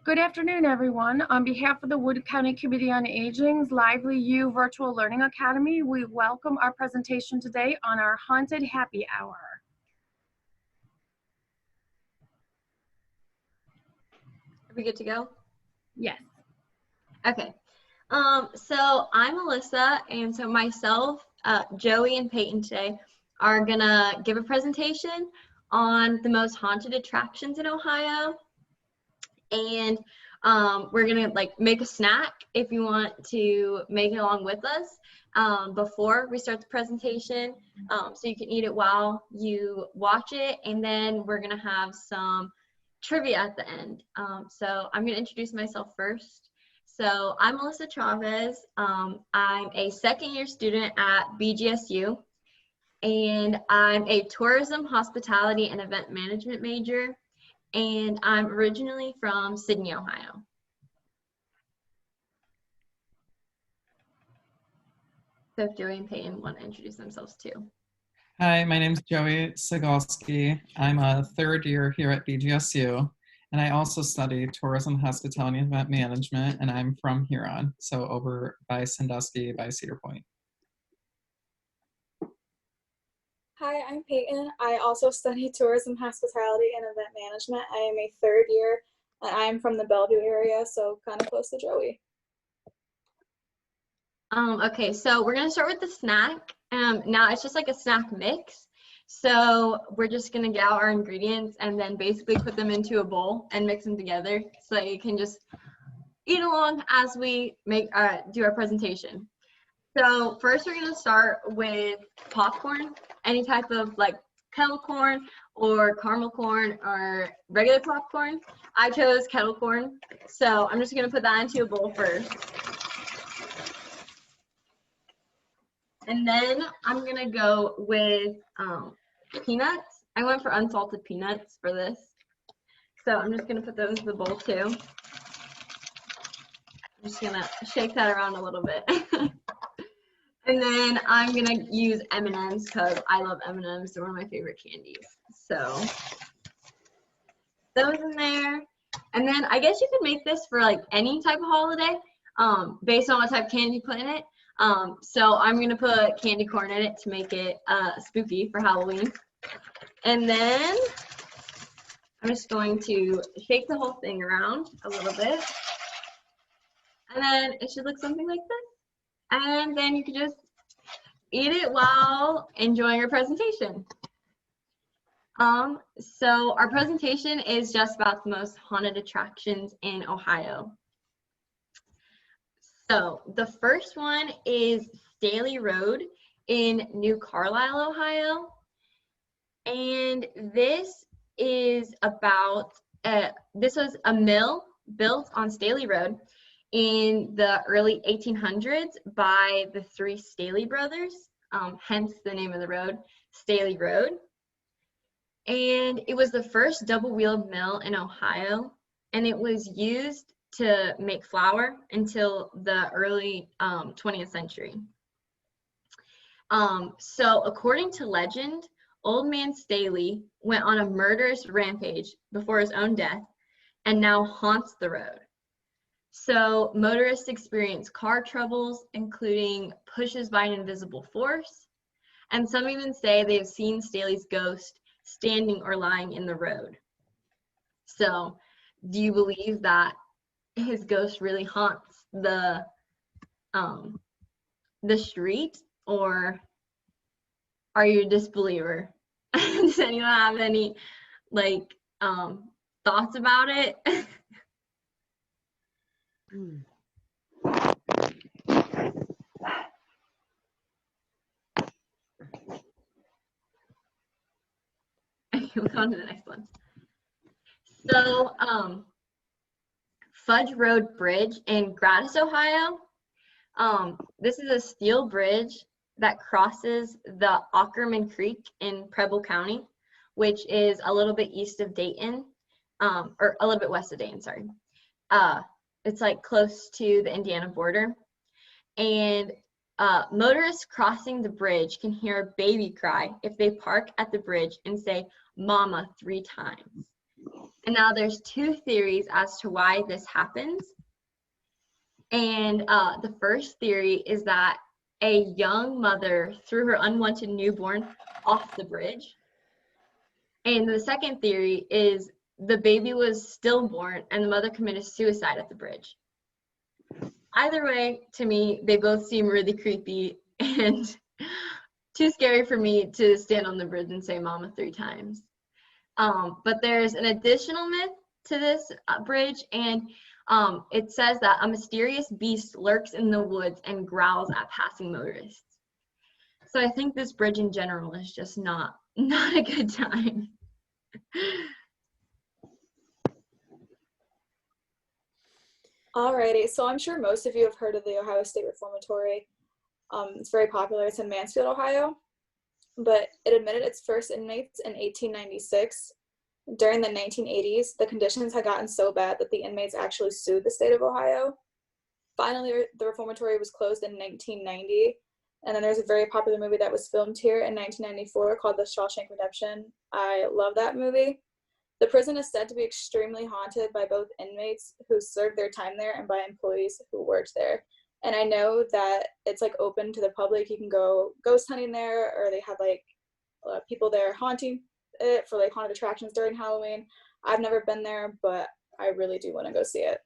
Good afternoon, everyone. On behalf of the Wood County Committee on Aging's Lively You Virtual Learning Academy, we welcome our presentation today on our Haunted Happy Hour. Are we good to go? Yes. Okay. So I'm Alyssa, and so myself, Joey, and Peyton today are gonna give a presentation on the most haunted attractions in Ohio. And we're gonna make a snack if you want to make it along with us before we start the presentation, so you can eat it while you watch it, and then we're gonna have some trivia at the end. So I'm gonna introduce myself first. So I'm Melissa Chavez. I'm a second-year student at BGSU, and I'm a tourism, hospitality, and event management major. And I'm originally from Sydney, Ohio. So if Joey and Peyton want to introduce themselves too. Hi, my name is Joey Sigalski. I'm a third year here at BGSU, and I also study tourism, hospitality, and event management, and I'm from Huron, so over by Sandusky, by Cedar Point. Hi, I'm Peyton. I also study tourism, hospitality, and event management. I am a third year, and I am from the Bellevue area, so kind of close to Joey. Okay, so we're gonna start with the snack. Now it's just like a snack mix. So we're just gonna get out our ingredients and then basically put them into a bowl and mix them together so that you can just eat along as we do our presentation. So first we're gonna start with popcorn, any type of kettle corn or caramel corn or regular popcorn. I chose kettle corn, so I'm just gonna put that into a bowl first. And then I'm gonna go with peanuts. I went for unsalted peanuts for this. So I'm just gonna put those in the bowl too. I'm just gonna shake that around a little bit. And then I'm gonna use M&Ms because I love M&Ms. They're one of my favorite candies. So those in there. And then I guess you could make this for any type of holiday based on what type of candy you put in it. So I'm gonna put candy corn in it to make it spooky for Halloween. And then I'm just going to shake the whole thing around a little bit. And then it should look something like this. And then you can just eat it while enjoying your presentation. So our presentation is just about the most haunted attractions in Ohio. So the first one is Staley Road in New Carlisle, Ohio. And this is about, this was a mill built on Staley Road in the early 1800s by the three Staley brothers, hence the name of the road, Staley Road. And it was the first double-wheeled mill in Ohio, and it was used to make flour until the early 20th century. So according to legend, Old Man Staley went on a murderous rampage before his own death and now haunts the road. So motorists experience car troubles, including pushes by an invisible force, and some even say they've seen Staley's ghost standing or lying in the road. So do you believe that his ghost really haunts the street, or are you a disbeliever? Does anyone have any thoughts about it? We'll go on to the next one. So Fudge Road Bridge in Gratis, Ohio. This is a steel bridge that crosses the Ockerman Creek in Preble County, which is a little bit east of Dayton, or a little bit west of Dayton, sorry. It's close to the Indiana border. And motorists crossing the bridge can hear a baby cry if they park at the bridge and say "Mama" 3 times. And now there's two theories as to why this happens. And the first theory is that a young mother threw her unwanted newborn off the bridge. And the second theory is the baby was stillborn and the mother committed suicide at the bridge. Either way, to me, they both seem really creepy and too scary for me to stand on the bridge and say mama 3 times. But there's an additional myth to this bridge, and it says that a mysterious beast lurks in the woods and growls at passing motorists. So I think this bridge in general is just not a good time. Alrighty, so I'm sure most of you have heard of the Ohio State Reformatory. It's very popular. It's in Mansfield, Ohio, but it admitted its first inmates in 1896. During the 1980s, the conditions had gotten so bad that the inmates actually sued the state of Ohio. Finally, the reformatory was closed in 1990, and then there's a very popular movie that was filmed here in 1994 called The Shawshank Redemption. I love that movie. The prison is said to be extremely haunted by both inmates who served their time there and by employees who worked there. And I know that it's like open to the public. You can go ghost hunting there, or they have like people there haunting it for like haunted attractions during Halloween. I've never been there, but I really do want to go see it.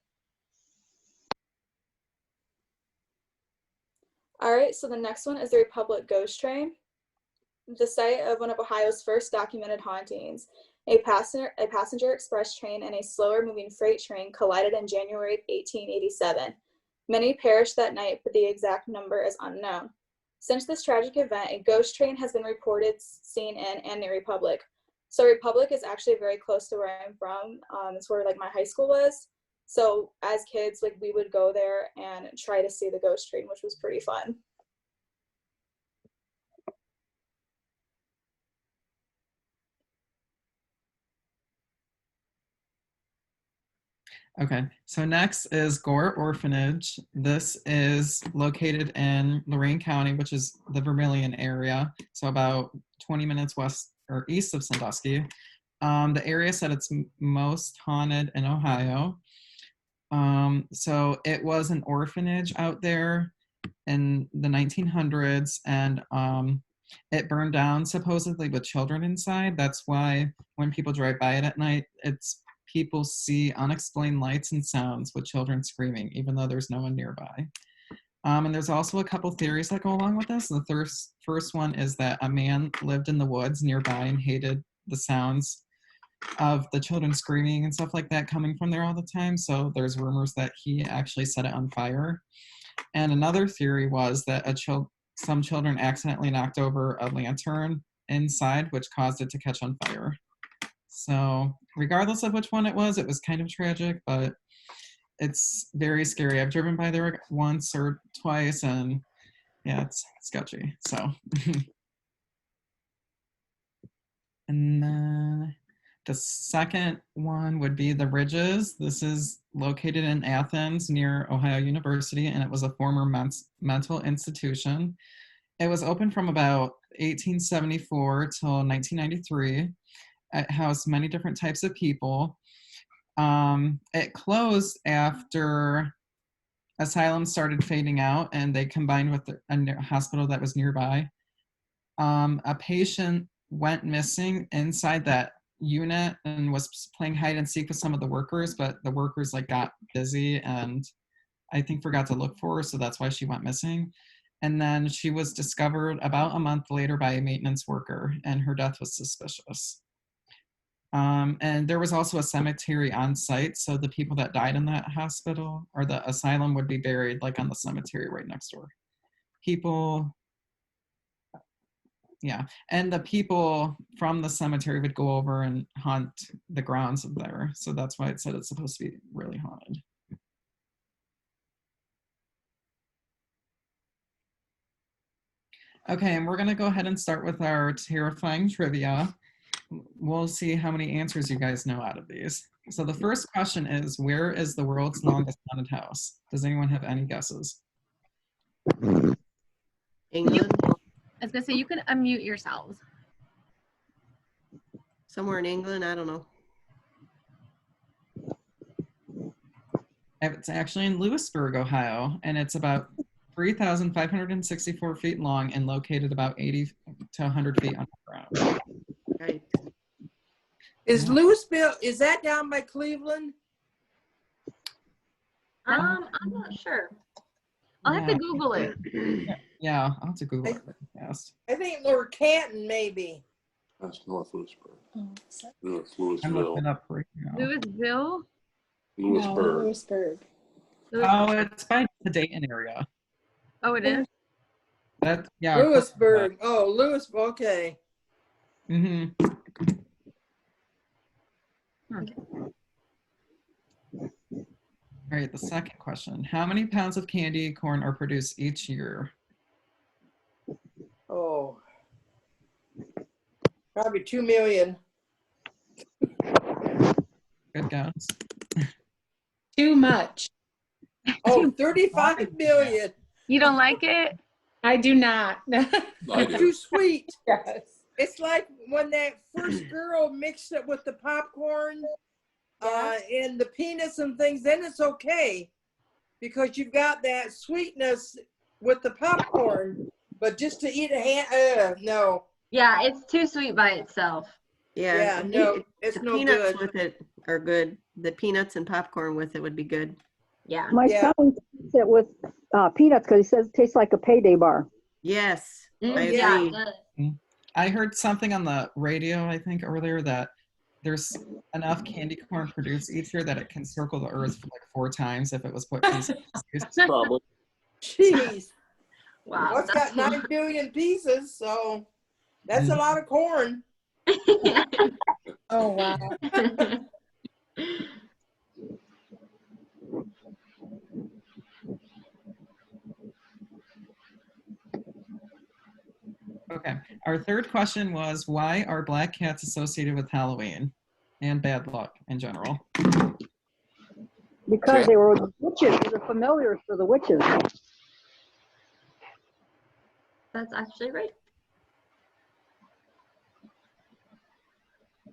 All right, so the next one is the Republic Ghost Train, the site of one of Ohio's first documented hauntings. A passenger express train and a slower moving freight train collided in January 1887. Many perished that night, but the exact number is unknown. Since this tragic event, a ghost train has been reported seen in and near Republic. So Republic is actually very close to where I'm from. It's where like my high school was. So as kids, like we would go there and try to see the ghost train, which was pretty fun. Okay, so next is Gore Orphanage. This is located in Lorain County, which is the Vermilion area, so about 20 minutes west or east of Sandusky. The area said it's most haunted in Ohio. So it was an orphanage out there in the 1900s, and it burned down supposedly with children inside. That's why when people drive by it at night, people see unexplained lights and sounds with children screaming, even though there's no one nearby. And there's also a couple theories that go along with this. The first one is that a man lived in the woods nearby and hated the sounds of the children screaming and stuff like that coming from there all the time. So there's rumors that he actually set it on fire. And another theory was that some children accidentally knocked over a lantern inside, which caused it to catch on fire. So regardless of which one it was kind of tragic, but it's very scary. I've driven by there once or twice, and yeah, it's sketchy. So, and then the second one would be the Ridges. This is located in Athens near Ohio University, and it was a former mental institution. It was open from about 1874 till 1993. It housed many different types of people. It closed after asylums started fading out, and they combined with a hospital that was nearby. A patient went missing inside that unit and was playing hide and seek with some of the workers, but the workers like got busy and I think forgot to look for her, so that's why she went missing. And then she was discovered about a month later by a maintenance worker, and her death was suspicious. And there was also a cemetery on site, so the people that died in that hospital or the asylum would be buried like on the cemetery right next door. Yeah, and the people from the cemetery would go over and haunt the grounds of there, so that's why it said it's supposed to be really haunted. Okay, and we're gonna go ahead and start with our terrifying trivia. We'll see how many answers you guys know out of these. So the first question is, where is the world's longest haunted house? Does anyone have any guesses? England, I was gonna say, you can unmute yourselves. somewhere in England, I don't know. It's actually in Lewisburg, Ohio, and it's about 3,564 feet long and located about 80 to 100 feet underground. Right. Is Louisville, is that down by Cleveland? I'm not sure. I'll have to Yeah. Google it. Yeah, I'll have to Google it really fast. I think Lower Canton, maybe. That's North Lewisburg. North I'm Louisville. looking it up right now. Louisville? Lewisburg. Lewisburg. Oh, it's by the Dayton area. Oh, it is? That, yeah. Lewisburg. Oh, Louisville. Okay. Mm-hmm. All right, the second question. How many pounds of candy corn are produced each year? Oh. Probably 2 million. Good guess. Too much. Oh, 35 million. You don't like it? I do not. I do. Too sweet. Yes. It's like when that first girl mixed it with the popcorn and the peanuts and things, then it's okay because you've got that sweetness with the popcorn. But just to eat no. Yeah, it's too sweet by itself. Yeah, the no, pe- it's the no peanuts good. with it are good. The peanuts and popcorn with it would be good. Yeah. My Yeah. son eats it with peanuts because he says it tastes like a payday bar. Yes, I Yeah, agree. it does. I heard something on the radio, I think, earlier that there's enough candy corn produced each year that it can circle the earth for like 4 times if it was put piece of use. Probably. Jeez. Wow. Well, it's got 9 billion pieces, so that's a lot of corn. Oh, wow. Okay. Our third question was, why are black cats associated with Halloween and bad luck in general? Because Okay. they were the witches, they were familiars for the witches. That's actually right.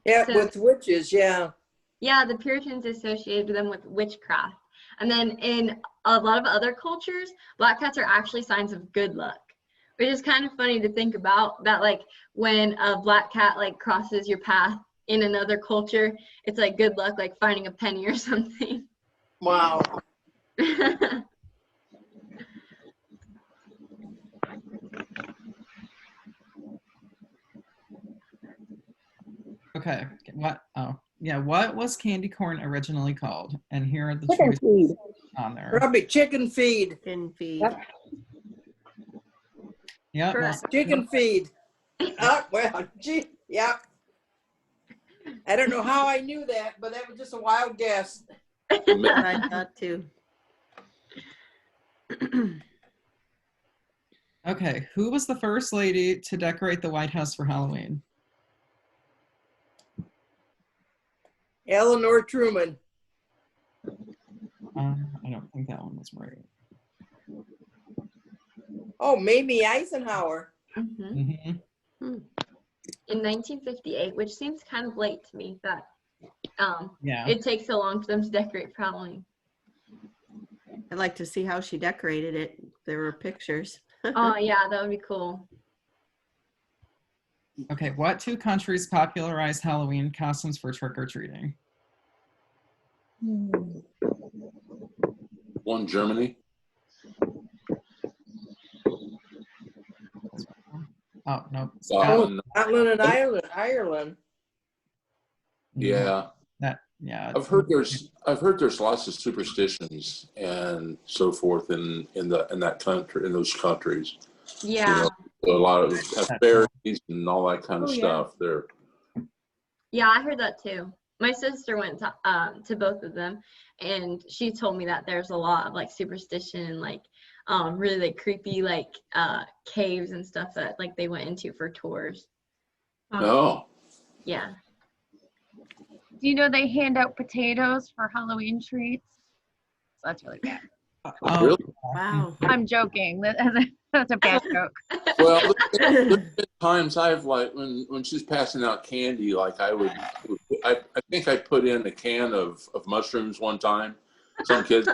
Yeah, So- with witches, yeah. Yeah, the Puritans associated them with witchcraft. And then in a lot of other cultures, black cats are actually signs of good luck, which is kind of funny to think about that, like when a black cat like crosses your path in another culture, it's like good luck, like finding a penny or something. Wow. Okay. What? Oh, yeah. What was candy corn originally called? And here are the Chicken choices feed. on there. Probably chicken feed. Chicken feed. Yep. Yeah. Correct. Chicken feed. Well, gee, yeah. I don't know how I knew that, but that was just a wild guess. I thought too. Okay. Who was the first lady to decorate the White House for Halloween? Eleanor Truman. I don't think that one was right. Oh, Mamie Eisenhower. Mhm. Mhm. In 1958, which seems kind of late to me that Yeah. it takes so long for them to decorate for Halloween. I'd like to see how she decorated it. There were pictures. Oh yeah, that would be cool. Okay. What 2 countries popularized Halloween costumes for trick-or-treating? One, Germany. Oh, no. Scotland. Scotland and Ireland. Yeah. Yeah. I've heard there's lots of superstitions and so forth in that country, in those countries. Yeah. You know, a lot of asperities and all that kind of Oh, yeah. stuff. There. Yeah, I heard that too. My sister went to both of them, and she told me that there's a lot of like superstition and like really like creepy like caves and stuff that like they went into for tours. Oh, Yeah. Do you know they hand out potatoes for Halloween treats? That's really bad. Oh, Really? Wow. I'm joking. That's a bad joke. well, there's been times I've like when she's passing out candy, like I think I put in a can of mushrooms one time, some kids.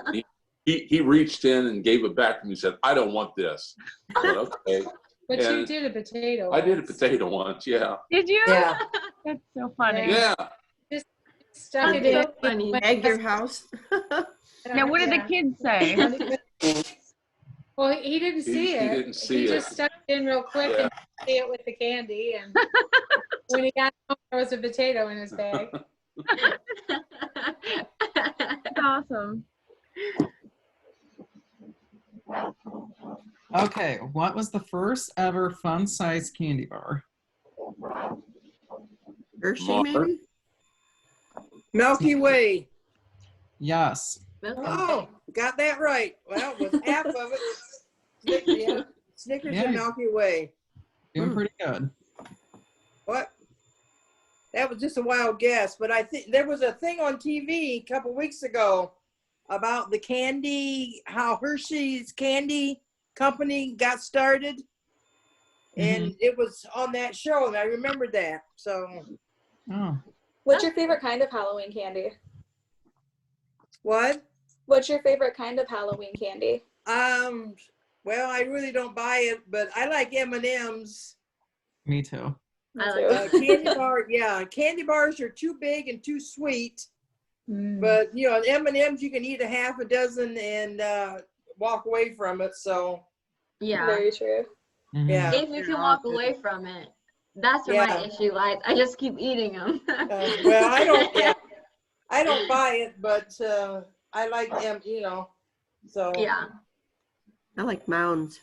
He reached in and gave it back to me. He said, "I don't want this." I said, okay. But you And did a potato. I did a once. potato once. Yeah. Did you? Yeah. That's so funny. Yeah. Stuck it That's in. so funny. Egg your house. Now, what did the Yeah. kids say? Well, he didn't see it. He didn't see He it. just stuck it in real quick Yeah. and see it with the candy. And when he got home, there was a potato in his bag. That's awesome. Okay, what was the first ever fun-sized candy bar? Hershey, Mark? maybe? Milky Way. Yes. Oh, got that right. Well, with half of it, Snickers Yeah. and Milky Way. Doing pretty good. What? That was just a wild guess, but I think there was a thing on TV a couple weeks ago about the candy, how Hershey's Candy Company got started. And it was on that show, and I remembered that. So, Oh, What's your favorite kind of Halloween candy? what? What's your favorite kind of Halloween candy? Well, I really don't buy it, but I like M&Ms. me too. Me I too. like Candy bar, yeah, candy bars are too big and too sweet. Mm. But you know, M&Ms you can eat a half a dozen and walk away from it. So Yeah. Very true. Mhm. yeah, If you can walk away from it, that's where my Yeah. issue lies. I just keep eating them. well, I don't, yeah, I don't buy it, but I like them, you know. So Yeah, I like Mounds.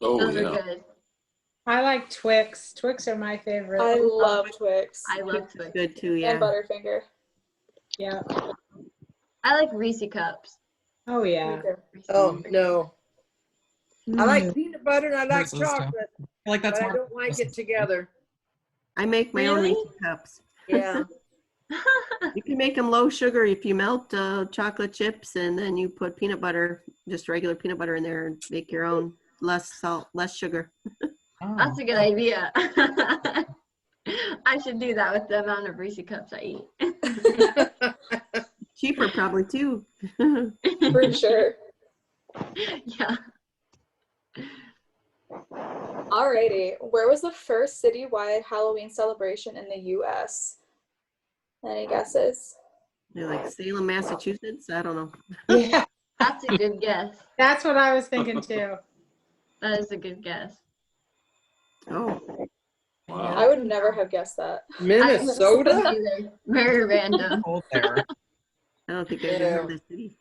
Oh, those yeah. are good. I like Twix. Twix are my favorite. I love Twix I love Twix. Good too, and yeah. Butterfinger. Yeah. I like Reese cups. Oh, Me yeah. too. oh no, I like Mm. peanut butter and I like Versus, too. chocolate, I feel like that's but I more. don't like it together. I make my own Really? Reese's cups. Yeah, You can make them low sugar if you melt chocolate chips and then you put peanut butter, just regular peanut butter in there and make your own. Less salt, less sugar. Oh. That's a good idea. I should do that with the amount of Reese cups I eat. Cheaper probably too. For sure. Yeah. Alrighty. Where was the first citywide Halloween celebration in the US? Any guesses? They're like Salem, Massachusetts. I don't know. Yeah. That's a good guess. That's what I was thinking too. That is a good guess. Oh, Wow. I would never have guessed that. Minnesota. Either. Very random. Cold there. I don't think I've ever heard of this city.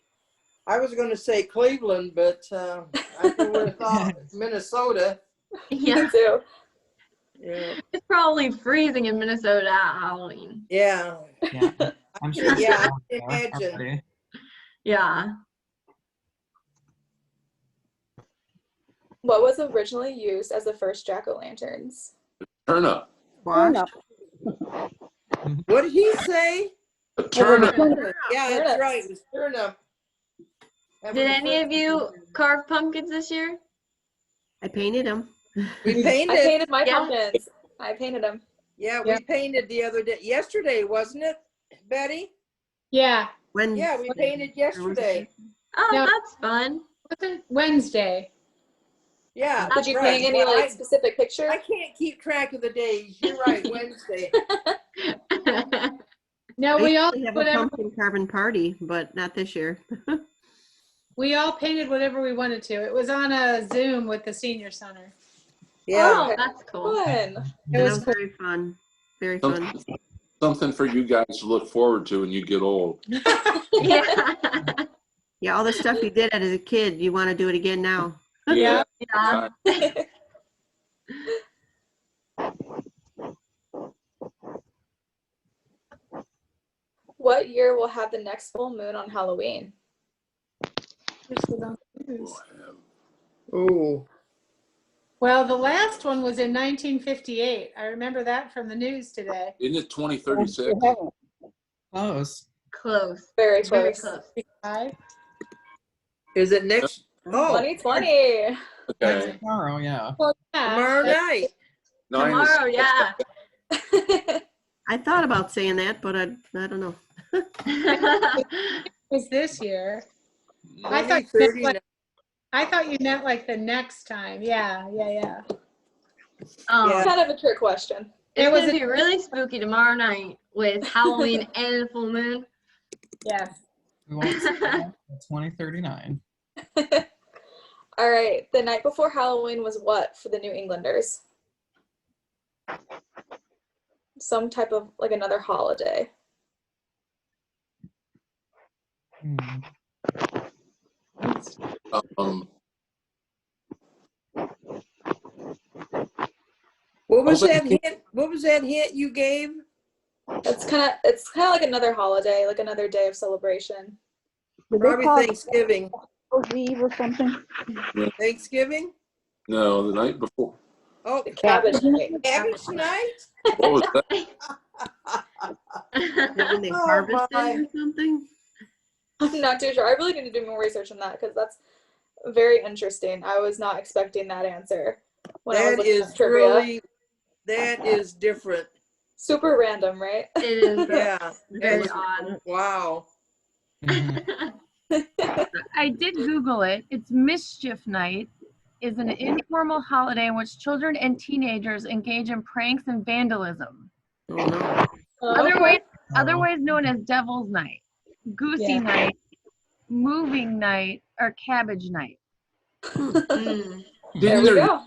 I was going to say Cleveland, but I would have thought Minnesota. Yeah. Me too. Yeah, It's probably freezing in Minnesota at Halloween. yeah, Yeah, I'm sure. it's Yeah, I cold can there imagine. already. Yeah. What was originally used as the first jack-o'-lanterns? Turnip. Squash. Turnip. What did he say? A turnip. Yeah, that's Turnips. right. It was turnip. That Did was the any of first you one. carve pumpkins this year? I painted them. We I painted. painted my Yeah. pumpkins. I painted them. Yeah, Yeah. we painted the other day. Yesterday, wasn't it, Betty? Yeah. When? Yeah, we painted yesterday. Oh, No. that's fun. Wasn't Wednesday? Yeah. Did you right. paint any Well, like specific picture? I can't keep track of the days. You're right. Wednesday. No, I we all usually have a whatever pumpkin carving party, but not this year. we all painted whatever we wanted to. It was on a Zoom with the senior center. Yeah. Oh, that's cool. Fun. It That was was cool. very fun. Very fun. Something for you guys to look forward to when you get old. Yeah. Yeah, all the stuff you did as a kid, you want to do it again now. Yeah. Yeah. What year will have the next full moon on Halloween? Oh. Well, the last one was in 1958. I remember that from the news today. Isn't it 2036? Close. Close. Very Very close. close. 55? Is it next? Oh, 2020. Okay. Tomorrow, yeah. Well, yeah. tomorrow night. Tomorrow, yeah. I thought about saying that, but I don't know. was this year. I thought you meant like, I thought you meant like the next time. Yeah. Yeah. Kind of a trick question. It's It was gonna be really spooky tomorrow night with Halloween and full moon. Yes. We won't see that until 2039. All right. The night before Halloween was what for the New Englanders? Some type of like another holiday. What was that hint? What was that hint you gave? It's kind of like another holiday, like another day of celebration. Did they Probably call it Thanksgiving. Hallows Eve or something? Thanksgiving? No, the night before. Oh, Cabbage night. cabbage night? What was that? Is that when they Oh, harvested my. or something? I'm not too sure. I really need to do more research on that because that's very interesting. I was not expecting that answer when I was That looking is at trivia. really, that is different. Super random, right? It is Yeah. very That's- odd. Wow. Mhm. I did Google it. It's Mischief Night is an informal holiday in which children and teenagers engage in pranks and vandalism. Oh, no. Otherwise known as Devil's Night, Goosey Yeah. Night, Moving Night, or Cabbage Night. Mm. There we go.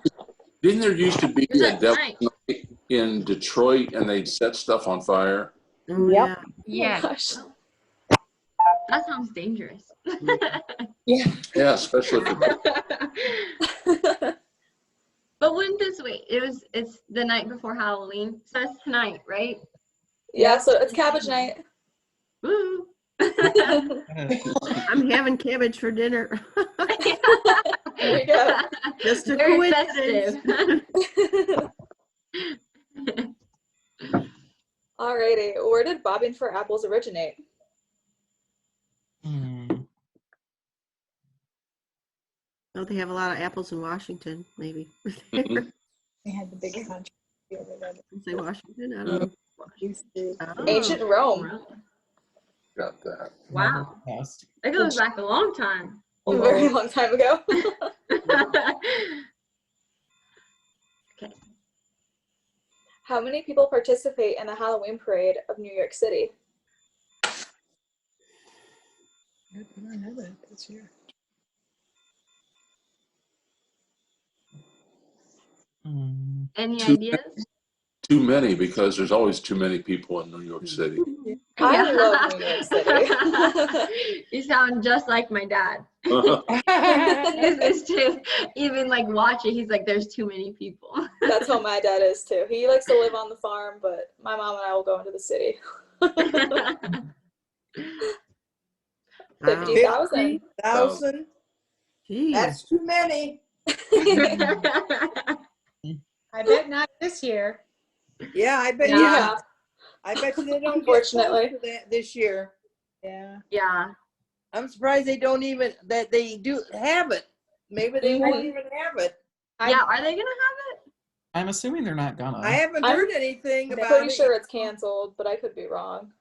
Didn't there used to be Is a that devil right? night in Detroit and they'd set stuff on fire? Oh, Yep. yeah. Yeah. Oh, gosh. That sounds dangerous. Yeah, especially if But when this wait, it's the night before Halloween, so it's tonight, right? Yeah, so it's cabbage night. Woo! I'm having cabbage for dinner. There we go. Just a Very coincidence. festive. Alrighty, where did bobbing for apples originate? Oh, they have a lot of apples in Washington, maybe. Mhm. They had the big controversy over that. Say Washington? I don't know. Oh. Ancient Rome. got that. Wow. Past. That goes back a long time. A very long time ago. Okay. How many people participate in the Halloween parade of New York City? I don't know that this year. Any Two- ideas? Too many because there's always too many people in New York City. I love New York City. You sound just like my dad. He's used to even like watch it. He's like, there's too many people. That's how my dad is too. He likes to live on the farm, but my mom and I will go into the city. 50,000. 1,000. Geez. That's too many. I bet not this year. Yeah, I bet. Yeah. Yeah. I bet you they don't. Unfortunately. Get that this year. Yeah. Yeah. I'm surprised they don't even that they do have it. Maybe they won't even have it. Yeah. Are they gonna have it? I'm assuming they're not gonna. I haven't heard anything I'm about pretty it. sure it's canceled, but I could be wrong.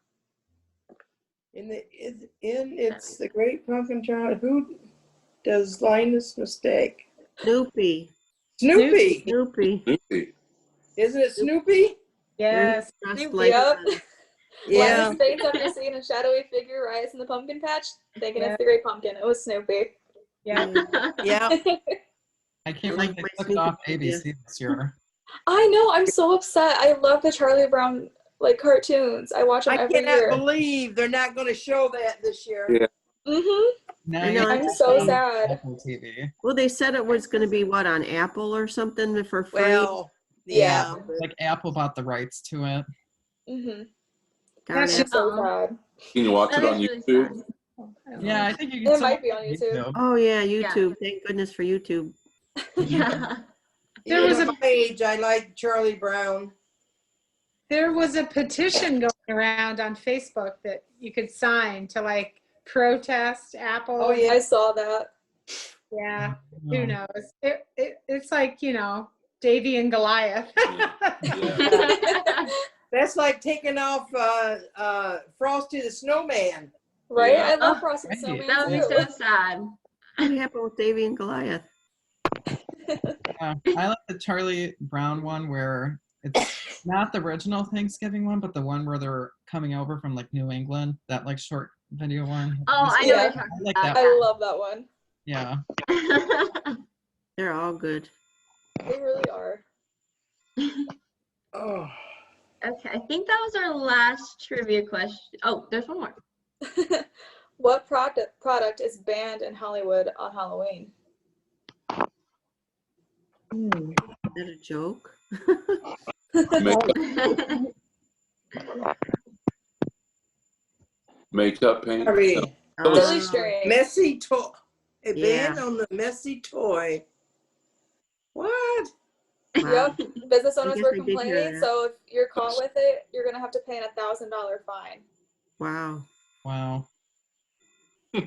It's the Great Pumpkin Child. Who does Linus Mistake? Snoopy. Snoopy. Snoopy. Snoopy. Isn't it Snoopy? Yes. Dressed Snoopy, like yep. Yeah. Linus Bates, after seeing a shadowy figure rise in the pumpkin patch, thinking Yeah. it's the Great Pumpkin. It was Snoopy. Yeah. Yeah. I can't Like believe they my took it off Snoopy ABC this year. I know. I'm so upset. I love the Charlie Brown cartoons. I watch them I every cannot year. believe they're not going to show that this year. Yeah. Now I you know, have I'm to so see sad. Apple TV. Well, they said it was going to be what, on Apple or something for free? Well, Yeah. yeah. Like Apple bought the rights to it. Mm-hmm. Darn That's it. just- So sad. Can you watch That it on is really YouTube? sad. Yeah, I think you can. It still might be watch on it YouTube. Oh, yeah, YouTube. Thank goodness for YouTube. Yeah. There was Even a- at my age, I like Charlie Brown. There was a petition going around on Facebook that you could sign to protest Apple. Oh yeah, I saw that. Yeah. No. Who knows? It's like, Davy and Goliath. That's like taking off Frosty the Snowman. Right? Yeah. I love Oh, Frosty the right. Snowman that would be too. so sad. What happened with Davy and Goliath? I like the Charlie Brown one where it's not the original Thanksgiving one, but the one where they're coming over from like New England. That like short video one. Oh, I know Yeah. what you're I talking like about. that. I love that one. Yeah. They're all good. They really are. Oh, Okay, I think that was our last trivia question. Oh, there's one more. What product is banned in Hollywood on Halloween? Is that a joke? Makeup paint. sorry. Silly Uh, string. Messy toy. A Yeah. ban on the messy toy. What? wow. Yep. Business owners guess were I did hear complaining, that. so if you're caught with it, you're gonna have to pay a $1,000 fine. Wow. Wow. So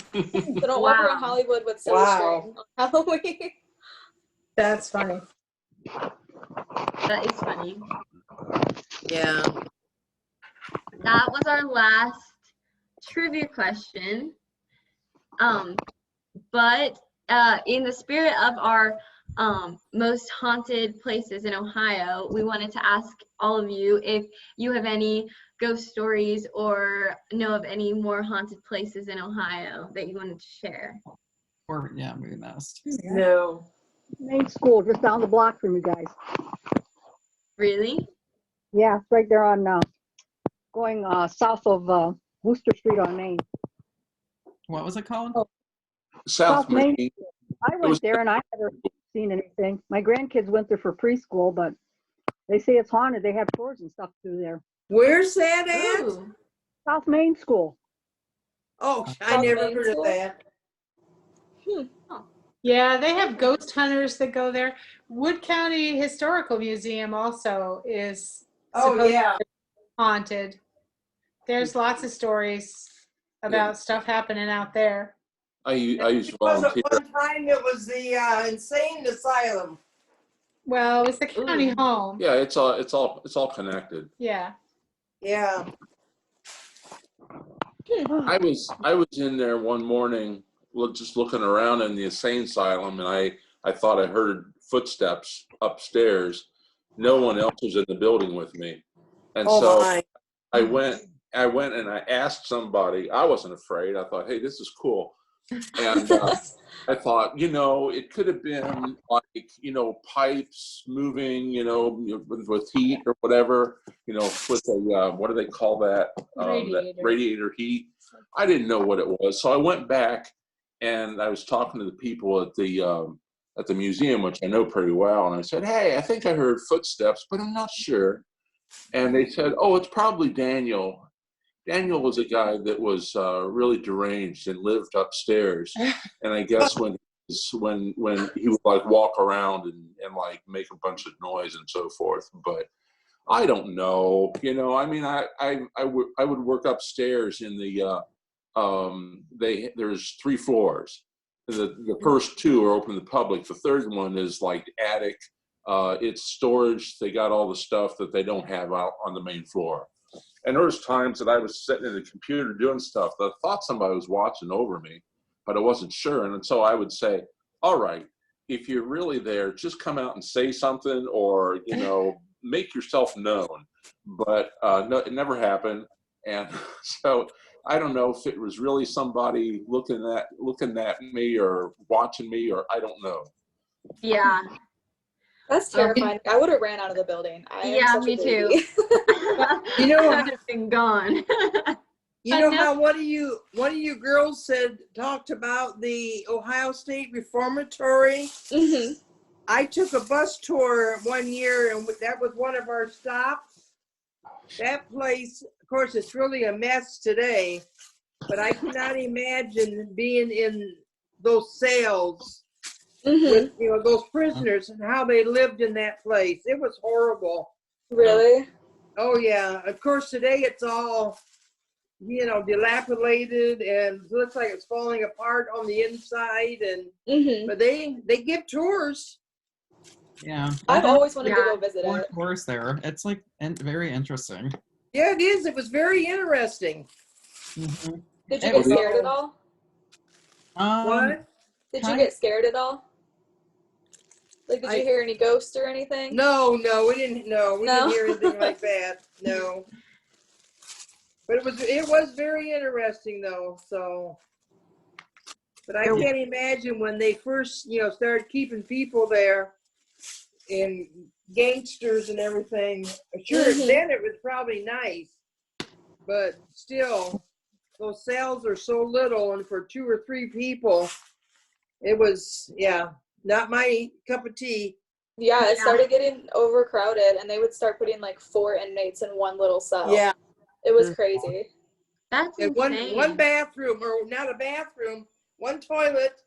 don't walk around Wow. Hollywood with silly Wow. string on Halloween. That's funny. That is funny. Yeah. That was our last trivia question. But in the spirit of our most haunted places in Ohio, we wanted to ask all of you if you have any ghost stories or know of any more haunted places in Ohio that you wanted to share. Or yeah, Moon Nest. No. Main school, just down the block from you guys. Really? Yeah, it's right there on, going south of Worcester Street on Main. What was it called? South Main. Main. I was- went there and I never seen anything. My grandkids went there for preschool, but they say it's haunted. They have tours and stuff through there. Where's that at? Ooh. South Main School. Oh, I South never Main heard of School? that. Yeah, they have ghost hunters that go there. Wood County Historical Museum also is Oh, supposed yeah. to be haunted. There's lots of stories about stuff happening out there. I used to It was volunteer. at one time, it was the insane asylum. Well, it was the county Ooh. home. Yeah, it's all connected. Yeah. Yeah. I was in there one morning, just looking around in the insane asylum, and I thought I heard footsteps upstairs. No one else was in the building with me, and Oh, so my. I went and I asked somebody. I wasn't afraid. I thought, hey, this is cool. And I thought, it could have been like, pipes moving, with heat or whatever, with a, what do they call that? That Radiator. radiator heat. I didn't know what it was. So I went back and I was talking to the people at the museum, which I know pretty well. And I said, hey, I think I heard footsteps, but I'm not sure. And they said, oh, it's probably Daniel. Daniel was a guy that was really deranged and lived upstairs. And I guess when he would like walk around and like make a bunch of noise and so forth. But I don't know, I mean, I would work upstairs in the, there's 3 floors. The first 2 are open to the public. The third one is like attic. It's storage. They got all the stuff that they don't have out on the main floor. And there was times that I was sitting at the computer doing stuff that I thought somebody was watching over me, but I wasn't sure. And so I would say, all right, if you're really there, just come out and say something or, make yourself known. But no, it never happened. And so I don't know if it was really somebody looking at me or watching me, or I don't know. Yeah. That's terrifying. I would have ran out of the building. I am Yeah, such a me too. baby. You know- I would have been gone. You know how one of you girls talked about the Ohio State Reformatory? hmm I took a bus tour one year, and that was one of our stops. That place, of course, it's really a mess today, but I cannot imagine being in those cells with those prisoners and how they lived in that place. It was horrible. Really? Oh yeah. Of course, today it's all dilapidated and looks like it's falling apart on the inside. And but they give tours. Yeah. I've always wanted to Yeah. go visit Four it. tours there. It's like very interesting. Yeah, it is. It was very interesting. Mhm. Did you It get was- scared at all? What? Did you kind- get scared at all? Like, did you hear any ghosts or anything? No, we didn't. No, we No? didn't hear anything like that. No. But it was very interesting though. So, but I can't imagine when they first, started keeping people there, and gangsters and everything. Sure, Mhm. then it was probably nice, but still, those cells are so little, and for 2 or 3 people, it was not my cup of tea. Yeah, it started getting overcrowded, and they would start putting like 4 inmates in one little cell. Yeah, It was crazy. That's and insane. one bathroom, or not a bathroom, one toilet,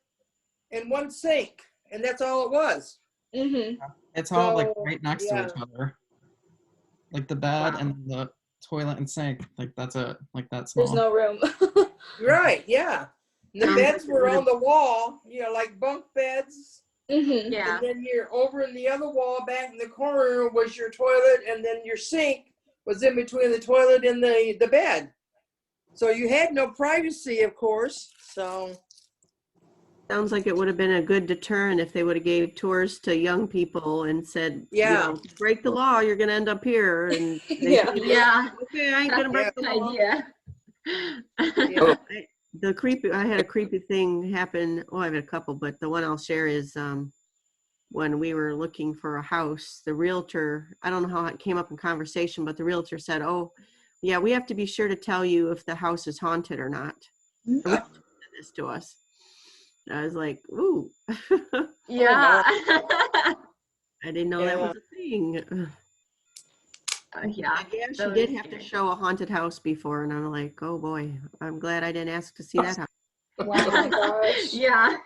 and one sink, and that's all it was. Mm-hmm. It's all like So, right next to each other. Like the bed and the toilet and sink. Like that's it. Like that's small. There's no room. Right, yeah. And the beds were on the wall, like bunk beds. Mm-hmm. Yeah. And then you're over in the other wall, back in the corner was your toilet, and then your sink was in between the toilet and the bed. So you had no privacy, of course. So Sounds like it would have been a good deterrent if they would have gave tours to young people and said, Yeah. break the law, you're going to end up here. And they Yeah. Yeah. okay, I ain't going to break the law. Idea. yeah. I had a creepy thing happen. Oh, I have a couple, but the one I'll share is when we were looking for a house, the realtor, I don't know how it came up in conversation, but the realtor said, oh, yeah, we have to be sure to tell you if the house is haunted or not. This to us. I was like, ooh. Yeah. I didn't know that was a thing. Yeah. Yeah, she that did was have to scary. show a haunted house before, and I'm like, oh boy, I'm glad I didn't ask to see that house. Oh my gosh. Yeah.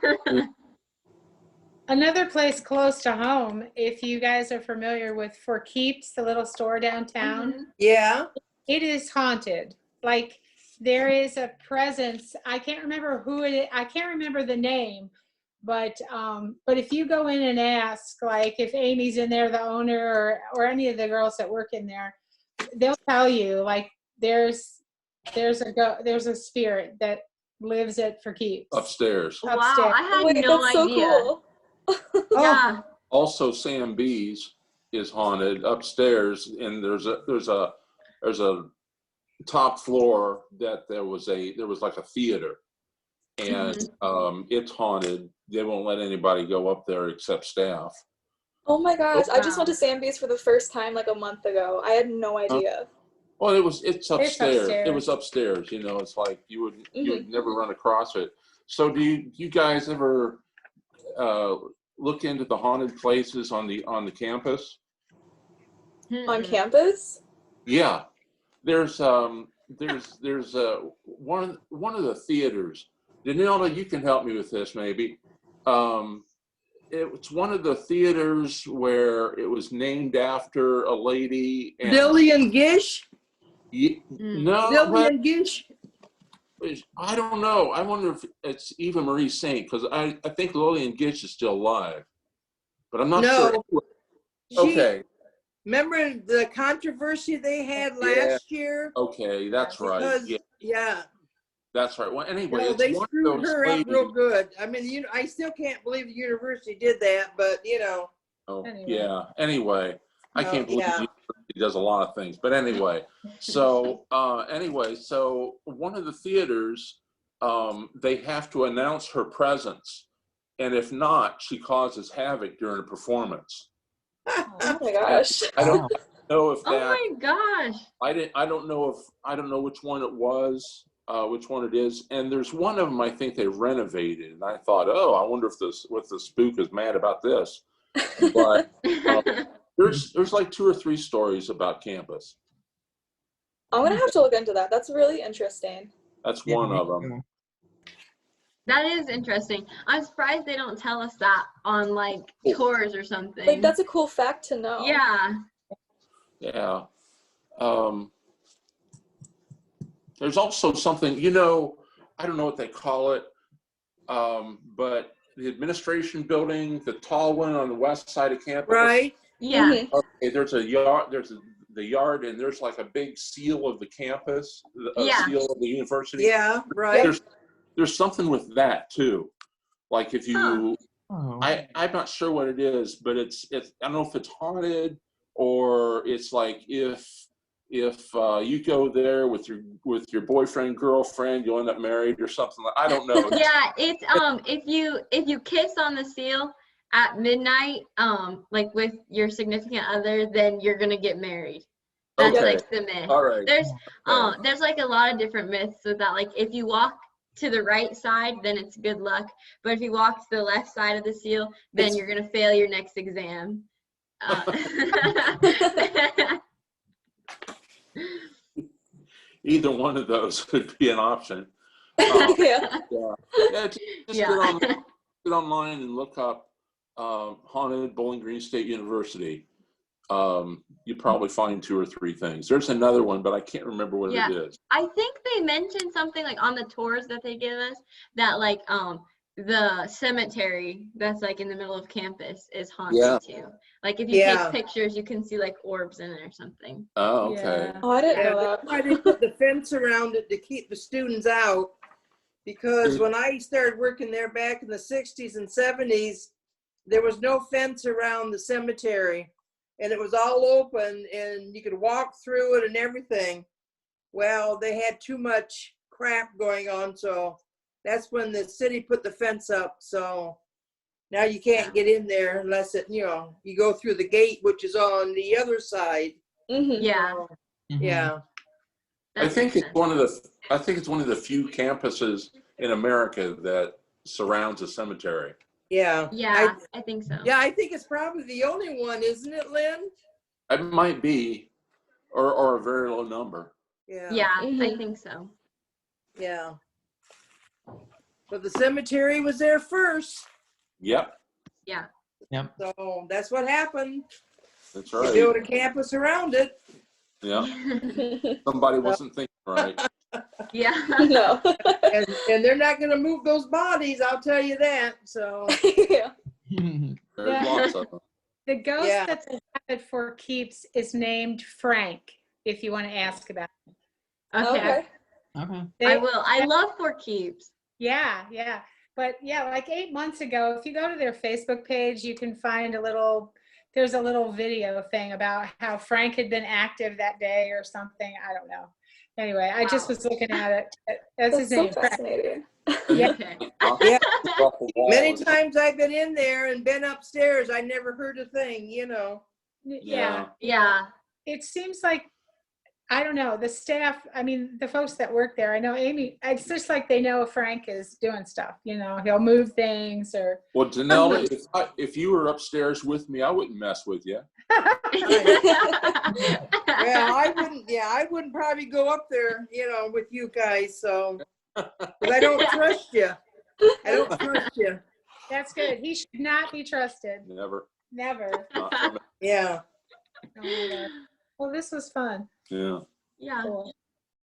Another place close to home, if you guys are familiar with For Keeps, the little store downtown, Yeah. it is haunted. Like there is a presence. I can't remember who it is. I can't remember the name, but if you go in and ask, like if Amy's in there, the owner, or any of the girls that work in there, they'll tell you like there's a spirit that lives at For Keeps. Upstairs. Wow. Upstairs. I had Wait, no that's so idea. cool. Yeah. Also, Sam B's is haunted upstairs, and there's a top floor that there was like a theater, and it's haunted. They won't let anybody go up there except staff. Oh my gosh. I just Wow. went to Samby's for the first time like a month ago. I had no idea. Well, it's upstairs. It upstairs. was upstairs. It's like you would never run across it. So do you guys ever look into the haunted places on the campus? On campus? Yeah, there's one of the theaters. Danila, you can help me with this maybe. It's one of the theaters where it was named after a lady. And Lillian Gish? no, Lillian Gish? I don't know. I wonder if it's Eva Marie Saint, because I think Lillian Gish is still alive, but I'm not No. sure. She- Okay. Remember the controversy they had last year? Okay, that's right. Because, Yeah, yeah. that's right. Well, anyway, No, they it's one screwed of those her up ladies. real good. I mean, I still can't believe the university did that, but Oh, Anyway. yeah. Anyway, I No, can't believe yeah. he does a lot of things. But anyway, so so one of the theaters, they have to announce her presence, and if not, she causes havoc during a performance. Oh my gosh. I don't know if Oh that. my gosh. I don't know which one it was, which one it is. And there's one of them I think they renovated, and I thought, oh, I wonder if the spook is mad about this. But there's like 2 or 3 stories about campus. I'm gonna have to look into that. That's really interesting. That's Yeah, one me of them. too. That is interesting. I'm surprised they don't tell us that on like tours or something. Like that's a cool fact to know. Yeah. Yeah. There's also something, I don't know what they call it, but the administration building, the tall one on the west side of campus. right? Yeah. Mhm. Okay, there's a yard. the yard, and there's like a big seal of the campus, a Yeah. seal of the university. Yeah, right. There's something with that too. Like if you, Oh. I'm not sure what it is, but it's I don't know if it's haunted or it's like if you go there with your boyfriend, girlfriend, you'll end up married or something. I don't know. Yeah, it's if you kiss on the seal at midnight, like with your significant other, then you're gonna get married. That's Okay. like the myth. All right. There's like a lot of different myths with that. Like if you walk to the right side, then it's good luck. But if you walk to the left side of the seal, then you're gonna fail your next exam. Either one of those could be an option. Yeah. Just Yeah. get online and look up haunted Bowling Green State University. You probably find 2 or 3 things. There's another one, but I can't remember what Yeah. it is. I think they mentioned something like on the tours that they give us that like the cemetery that's like in the middle of campus is haunted Yeah. too. Like if you Yeah. take pictures, you can see like orbs in it or something. Oh, okay. Yeah. Oh, I didn't Yeah, know that's that. why they put the fence around it to keep the students out. Because when I started working there back in the 60s and 70s, there was no fence around the cemetery. And it was all open and you could walk through it and everything. Well, they had too much crap going on, so that's when the city put the fence up. So now you can't get in there unless you go through the gate, which is on the other side. Mhm. Yeah. So, Mhm. yeah. I that think makes it's one of the few campuses in America that surrounds a cemetery. Yeah. Yeah, I think so. Yeah, I think it's probably the only one, isn't it, Lynn? It might be, or a very low number. Yeah. Yeah, I Mhm. think so. Yeah. But the cemetery was there first. Yep, Yeah. So that's what happened. that's They right. built a campus around it. Yeah, somebody wasn't thinking right. Yeah. No. And they're not going to move those bodies, I'll tell you that. So, Yeah. Mhm. There's Yeah. lots of them. The ghost Yeah. that's at for keeps is named Frank, if you want to ask about it. Okay. Okay. Okay. I will. I love For Keeps. Yeah, yeah. But yeah, like 8 months ago, if you go to their Facebook page, you can find there's a little video thing about how Frank had been active that day or something. I don't know. Anyway, I just Wow. was looking at it. That's his That's so name, Frank. fascinating. Yeah. Okay. Yeah. Ruffle many walls. times I've been in there and been upstairs, I never heard a thing, Yeah. Yeah. It seems like, I don't know, the staff, I mean, the folks that work there, I know Amy, it's just like they know Frank is doing stuff, he'll move things or. Well, Danelle, if you were upstairs with me, I wouldn't mess with you. I wouldn't probably go up there, with you guys, so. 'Cause I don't trust you. I don't trust you. That's good. He should not be trusted. Never. Never. Not from it. Yeah. Oh my God. Well, this was fun. Yeah. Yeah. Cool.